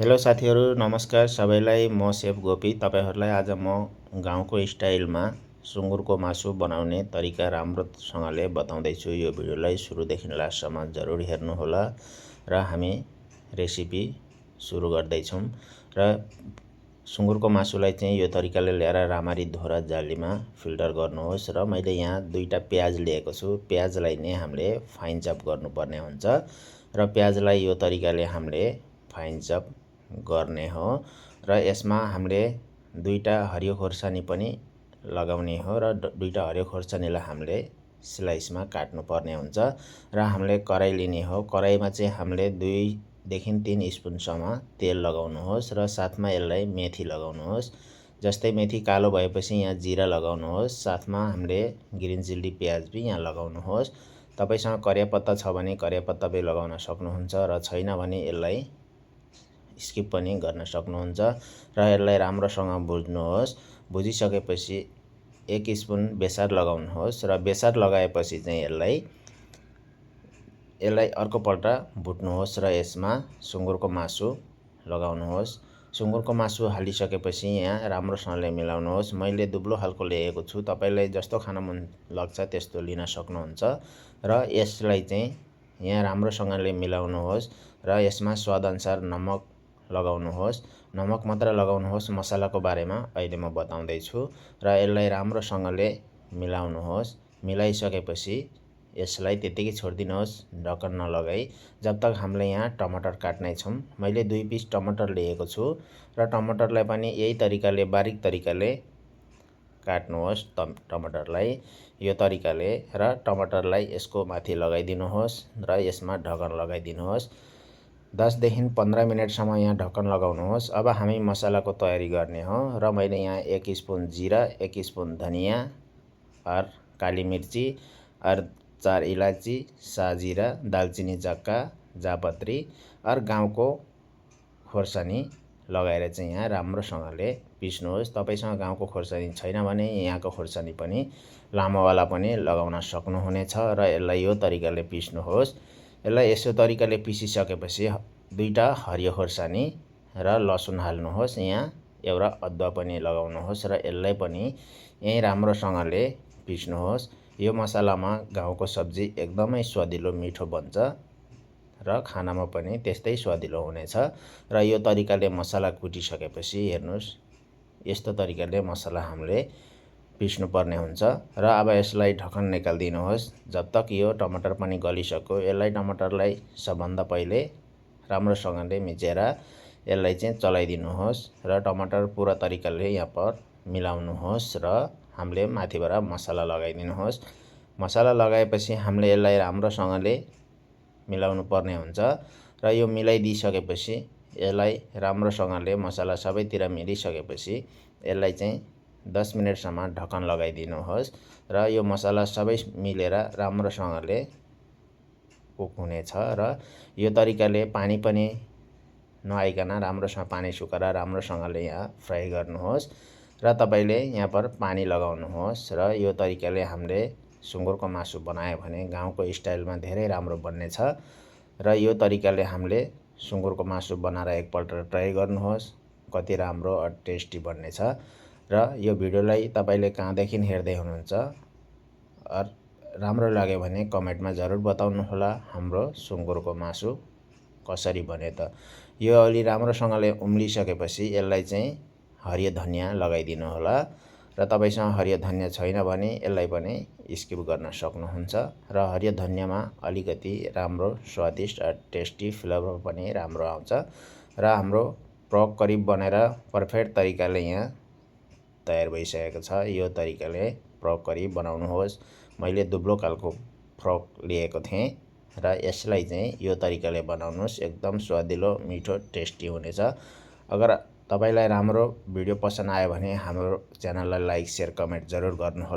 Hello साथीहरू, नमस्कार सबैलाई। म सेफ गोपी तपाईहरुलाई आज म गाउँको स्टाइलमा सुँगुरको मासु बनाउने तरिका राम्रोसँगले बताउँदै छु। यो भिडियोलाई सुरुदेखि लास्टसम्म जरुर हेर्नुहोला र हामी रेसिपी सुरु गर्दै छौं। र सुँगुरको मासुलाई चाहिँ यो तरिकाले ल्याएर राम्ररी धोरा जालीमा फिल्टर गर्नुहोस् र मैले यहाँ दुईटा प्याज लिएको छु। प्याजलाई नै हामीले फाइन चप गर्नुपर्ने हुन्छ र प्याजलाई यो तरिकाले हामीले फाइन चप गर्ने हो र यसमा हामीले दुईटा हरियो खोर्सानी पनि लगाउने हो र दुईटा हरियो खोर्सानीलाई हामीले स्लाइसमा काट्नु पर्ने हुन्छ र हामीले कराई लिने हो। कराईमा चाहिँ हामीले 2 देखि 3 स्पुनसम्म तेल लगाउनुहोस् र साथमा यसलाई मेथी लगाउनुहोस्। जस्तै मेथी कालो भएपछि यहाँ जिरा लगाउनुहोस्, साथमा हामीले ग्रीन चिल्ली प्याज पनि यहाँ लगाउनुहोस्। तपाईसँग करिया पत्ता छ भने करिया पत्ता पनि लगाउन सक्नुहुन्छ र छैन भने यसलाई स्किप पनि गर्न सक्नुहुन्छ र यसलाई राम्रोसँग भुज्नुहोस्। भुजिसकेपछि 1 स्पुन बेसार लगाउनुहोस् र बेसार लगाएपछि चाहिँ यसलाई अर्कोपल्ट भुट्नुहोस् र यसमा सुँगुरको मासु लगाउनुहोस्। सुँगुरको मासु हालिसकेपछि यहाँ राम्रोसँगले मिलाउनुहोस्। मैले दुब्लो खालको ल्याएको छु, तपाईलाई जस्तो खान मन लाग्छ त्यस्तो लिन सक्नुहुन्छ र यसलाई चाहिँ यहाँ राम्रोसँगले मिलाउनुहोस् र यसमा स्वादअनुसार नमक लगाउनुहोस्। नमक मात्र लगाउनुहोस्, मसलाको बारेमा अहिले म बताउँदै छु र यसलाई राम्रोसँगले मिलाउनुहोस्। मिलाइसकेपछि यसलाई त्यतिकै छोड्दिनुहोस् ढक्कन नलगाई, जबतक हामीले यहाँ टमाटर काट्नै छौं। मैले 2 पिस टमाटर लिएको छु र टमाटरलाई पनि यही तरिकाले बारीक तरिकाले काट्नुहोस्। टमाटरलाई यो तरिकाले र टमाटरलाई यसको माथि लगाइदिनुहोस् र यसमा ढक्कन लगाइदिनुहोस्। 10 देखि 15 मिनेटसम्म यहाँ ढक्कन लगाउनुहोस्। अब हामी मसलाको तयारी गर्ने हो र मैले यहाँ 1 स्पुन जीरा, 1 स्पुन धनिया और काली मिर्ची और 4 इलायची, साजीरा, दालचिनी चक्का, जापत्री और गाउँको खोर्सानी लगाएर चाहिँ यहाँ राम्रोसँगले पिस्नुहोस्। तपाईसँग गाउँको खोर्सानी छैन भने यहाँको खोर्सानी पनि लामोवाला पनि लगाउन सक्नुहुनेछ र यसलाई यो तरिकाले पिस्नुहोस्। यसलाई यसो तरिकाले पिसिसकेपछि दुईटा हरियो खोर्सानी र लसुन हाल्नुहोस्। यहाँ एउटा अदुवा पनि लगाउनुहोस् र यसलाई पनि यही राम्रोसँगले पिस्नुहोस्। यो मसलामा गाउँको सब्जी एकदमै स्वादिलो मिठो बन्छ र खानामा पनि त्यस्तै स्वादिलो हुनेछ र यो तरिकाले मसला कुटिसकेपछि हेर्नुस् यस्तो तरिकाले मसला हामीले पिस्नु पर्ने हुन्छ र अब यसलाई ढक्कन निकाल्दिनुहोस् जबतक यो टमाटर पनि गलिसक्यो। यसलाई टमाटरलाई सबभन्दा पहिले राम्रोसँगले मिचेर यसलाई चाहिँ चलाइदिनुहोस् र टमाटर पूरा तरिकाले यहाँ पर मिलाउनुहोस् र हामीले माथिबाट मसला लगाइदिनुहोस्। मसला लगाएपछि हामीले यसलाई राम्रोसँगले मिलाउनु पर्ने हुन्छ र यो मिलाइदिसकेपछि यसलाई राम्रोसँगले मसला सबैतिर मिलिसकेपछि यसलाई चाहिँ 10 मिनेटसम्म ढक्कन लगाइदिनुहोस् र यो मसला सबै मिलेर राम्रोसँगले कुक हुनेछ र यो तरिकाले पानी पनि नआइकन राम्रोसँग पानी सुकाएर राम्रोसँगले यहाँ फ्राई गर्नुहोस् र तपाईले यहाँ पर पानी लगाउनुहोस् र यो तरिकाले हामीले सुँगुरको मासु बनायो भने गाउँको स्टाइलमा धेरै राम्रो बन्नेछ र यो तरिकाले हामीले सुँगुरको मासु बनाएर एकपल्ट ट्राई गर्नुहोस्, कति राम्रो र टेस्टी बन्नेछ। र यो भिडियोलाई तपाईले कहाँदेखि हेर्दै हुनुहुन्छ राम्रो लाग्यो भने कमेन्टमा जरुर बताउनु होला हाम्रो सुँगुरको मासु कसरी बन्यो त। यो अलि राम्रोसँगले उम्लिसकेपछि यसलाई चाहिँ हरियो धनिया लगाइदिनु होला र तपाईसँग हरियो धनिया छैन भने यसलाई पनि स्किप गर्न सक्नुहुन्छ र हरियो धनियामा अलिकति राम्रो स्वादिष्ट र टेस्टी फ्लेभर पनि राम्रो आउँछ र हाम्रो पर्क करी बनेर पर्फेक्ट तरिकाले यहाँ तयार भइसकेको छ। यो तरिकाले पर्क करी बनाउनुहोस्। मैले दुब्लो खालको पर्क लिएको थिएँ र यसलाई चाहिँ यो तरिकाले बनाउनुहोस्, एकदम स्वादिलो मिठो टेस्टी हुनेछ। अगर तपाईलाई राम्रो भिडियो पसन्द आयो भने हाम्रो च्यानललाई लाइक, शेयर, कमेन्ट जरुर गर्नुहोला।